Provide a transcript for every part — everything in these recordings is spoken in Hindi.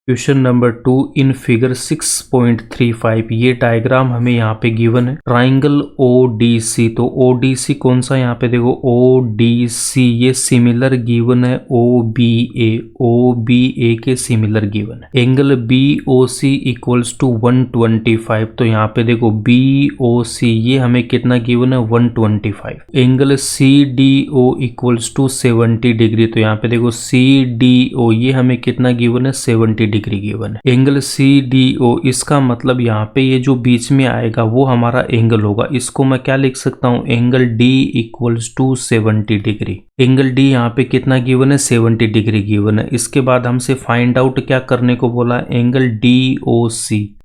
क्वेश्चन नंबर 2 इन फिगर 6.35 ये डायग्राम हमें यहाँ पे गिवन है। ट्राइंगल ODC, तो ODC कौन सा यहाँ पे देखो ODC ये सिमिलर गिवन है OBA के सिमिलर गिवन है। एंगल BOC इक्वल्स टू 125, तो यहाँ पे देखो BOC ये हमें कितना गिवन है 125। Angle CDO equals to 70 degree, तो यहाँ पे देखो CDO ये हमें कितना गिवन है 70 डिग्री गिवन है। एंगल CDO इसका मतलब यहाँ पे ये जो बीच में आएगा वो हमारा एंगल होगा। इसको मैं क्या लिख सकता हूँ, angle D equals to 70 degree. Angle D यहाँ पे कितना गिवन है 70 डिग्री गिवन है। इसके बाद हमसे फाइंड आउट क्या करने को बोला, एंगल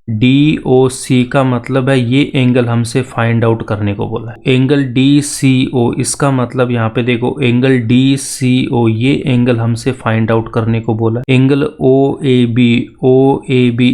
DOC का मतलब है ये एंगल हमसे फाइंड आउट करने को बोला है। एंगल DCO इसका मतलब यहाँ पे देखो एंगल DCO ये एंगल हमसे फाइंड आउट करने को बोला है। एंगल OAB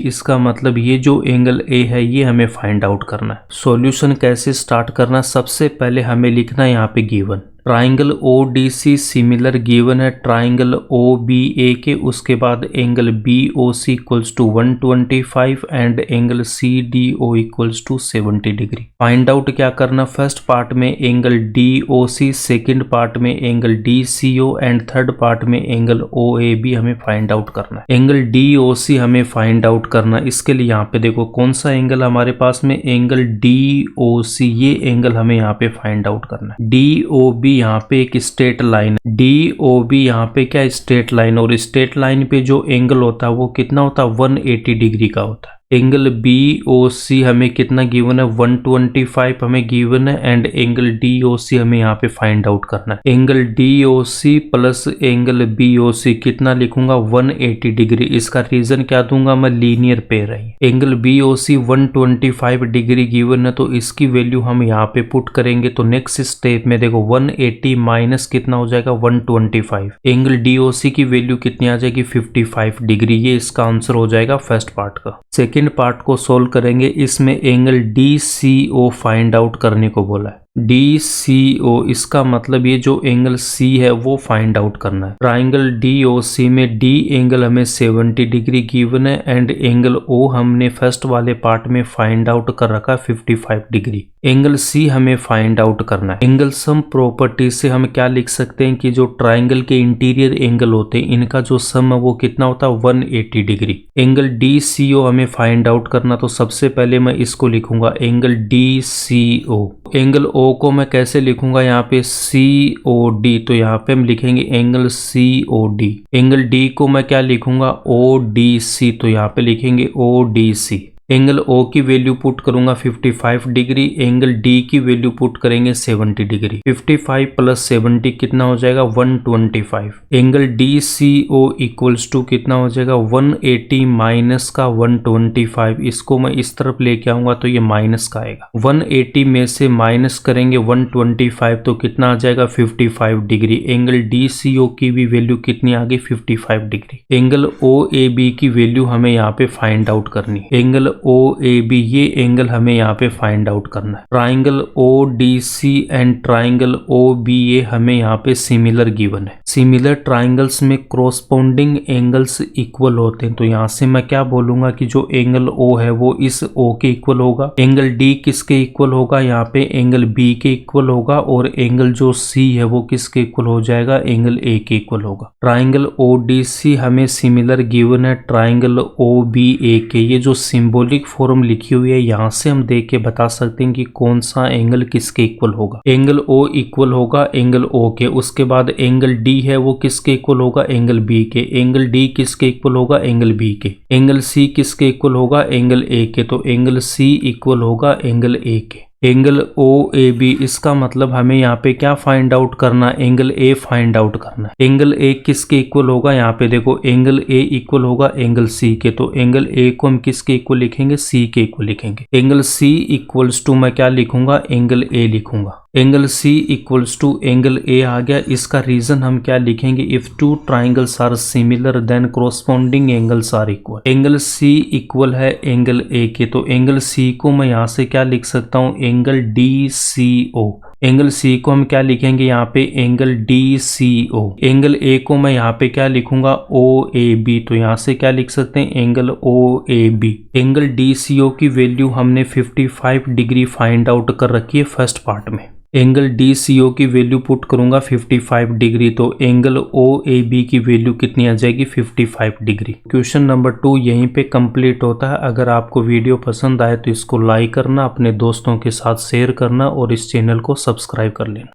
इसका मतलब ये जो एंगल A है ये हमें फाइंड आउट करना है। सॉल्यूशन कैसे स्टार्ट करना, सबसे पहले हमें लिखना है यहाँ पे given triangle ODC similar given है ट्राइंगल OBA के, उसके बाद angle BOC equals to 125 and angle CDO equals to 70 degree. Find out क्या करना, फर्स्ट पार्ट में एंगल DOC, सेकंड पार्ट में angle DCO and third part में एंगल OAB हमें फाइंड आउट करना है। एंगल DOC हमें फाइंड आउट करना, इसके लिए यहाँ पे देखो कौन सा एंगल हमारे पास में, एंगल DOC ये एंगल हमें यहाँ पे फाइंड आउट करना है। DOB यहाँ पे एक स्ट्रेट लाइन, DOB यहाँ पे क्या स्ट्रेट लाइन, और स्ट्रेट लाइन पे जो एंगल होता है वो कितना होता है 180 डिग्री का होता है। एंगल BOC हमें कितना गिवन है 125 हमें गिवन है एंड एंगल DOC हमें यहाँ पे फाइंड आउट करना है। Angle DOC plus angle BOC कितना लिखूंगा 180 डिग्री। इसका रीजन क्या दूंगा मैं, लीनियर पेयर है। एंगल BOC 125 डिग्री गिवन है तो इसकी वैल्यू हम यहाँ पे पुट करेंगे। तो नेक्स्ट स्टेप में देखो 180 माइनस कितना हो जाएगा 125, एंगल DOC की वैल्यू कितनी आ जाएगी 55 डिग्री। ये इसका आंसर हो जाएगा फर्स्ट पार्ट का। सेकेंड पार्ट को सोल्व करेंगे, इसमें एंगल DCO फाइंड आउट करने को बोला है। DCO इसका मतलब ये जो एंगल C है वो फाइंड आउट करना है। ट्राइंगल DOC में D एंगल हमें 70 डिग्री गिवन है एंड एंगल O हमने फर्स्ट वाले पार्ट में फाइंड आउट कर रखा 55 डिग्री। एंगल C हमें फाइंड आउट करना है। एंगल सम प्रॉपर्टी से हम क्या लिख सकते हैं कि जो ट्राइंगल के इंटीरियर एंगल होते हैं इनका जो सम है वो कितना होता है 180 डिग्री। एंगल DCO हमें फाइंड आउट करना, तो सबसे पहले मैं इसको लिखूंगा एंगल DCO। एंगल O को मैं कैसे लिखूंगा, यहाँ पे COD, तो यहाँ पे हम लिखेंगे एंगल COD। एंगल D को मैं क्या लिखूंगा ODC, तो यहाँ पे लिखेंगे ODC। एंगल O की वैल्यू पुट करूंगा 55 डिग्री, एंगल D की वैल्यू पुट करेंगे 70 डिग्री। 55 प्लस 70 कितना हो जाएगा 125। एंगल DCO इक्वल्स टू कितना हो जाएगा 180 माइनस का 125। इसको मैं इस तरफ लेके आऊंगा तो ये माइनस का आएगा। 180 में से माइनस करेंगे 125 तो कितना आ जाएगा 55 डिग्री। एंगल DCO की भी वैल्यू कितनी आ गई 55 डिग्री। एंगल OAB की वैल्यू हमें यहाँ पे फाइंड आउट करनी है। एंगल OAB ये एंगल हमें यहाँ पे फाइंड आउट करना है। Triangle ODC and triangle OBA हमें यहाँ पे सिमिलर गिवन है। सिमिलर ट्राइंगल्स में क्रोस्पोंडिंग एंगल्स इक्वल होते हैं, तो यहाँ से मैं क्या बोलूंगा कि जो एंगल O है वो इस O के इक्वल होगा। एंगल D किसके इक्वल होगा, यहाँ पे एंगल B के इक्वल होगा, और एंगल जो C है वो किसके इक्वल हो जाएगा, एंगल A के इक्वल होगा। ट्राइंगल ODC हमें सिमिलर गिवन है ट्राइंगल OBA के। ये जो सिंबल फॉर्म लिखी हुई है यहाँ से हम देख के बता सकते हैं कि कौन सा एंगल किसके इक्वल होगा। एंगल O इक्वल होगा एंगल O के, उसके बाद एंगल D है वो किसके इक्वल होगा, एंगल B के। एंगल D किसके इक्वल होगा, एंगल B के। एंगल C किसके इक्वल होगा, एंगल A के, तो एंगल C इक्वल होगा एंगल A के। एंगल OAB इसका मतलब हमें यहाँ पे क्या फाइंड आउट करना, एंगल A फाइंड आउट करना। एंगल A किसके इक्वल होगा, यहाँ पे देखो एंगल A इक्वल होगा एंगल C के, तो एंगल A को हम किसके इक्वल लिखेंगे, C के इक्वल लिखेंगे। एंगल C इक्वल्स टू मैं क्या लिखूंगा, एंगल A लिखूंगा। Angle C equals to angle A आ गया। इसका रीजन हम क्या लिखेंगे, if two triangles are similar then corresponding angles are equal. Angle C equal है एंगल A के, तो एंगल C को मैं यहाँ से क्या लिख सकता हूँ, एंगल DCO। एंगल सी को हम क्या लिखेंगे यहाँ पे एंगल DCO। एंगल ए को मैं यहाँ पे क्या लिखूंगा OAB, तो यहाँ से क्या लिख सकते हैं एंगल OAB। एंगल DCO की वैल्यू हमने 55 डिग्री फाइंड आउट कर रखी है फर्स्ट पार्ट में। एंगल DCO की वैल्यू पुट करूंगा 55 डिग्री, तो एंगल OAB की वैल्यू कितनी आ जाएगी 55 डिग्री। क्वेश्चन नंबर 2 यहीं पे कंप्लीट होता है। अगर आपको वीडियो पसंद आए तो इसको लाइक करना, अपने दोस्तों के साथ शेयर करना और इस चैनल को सब्सक्राइब कर लेना।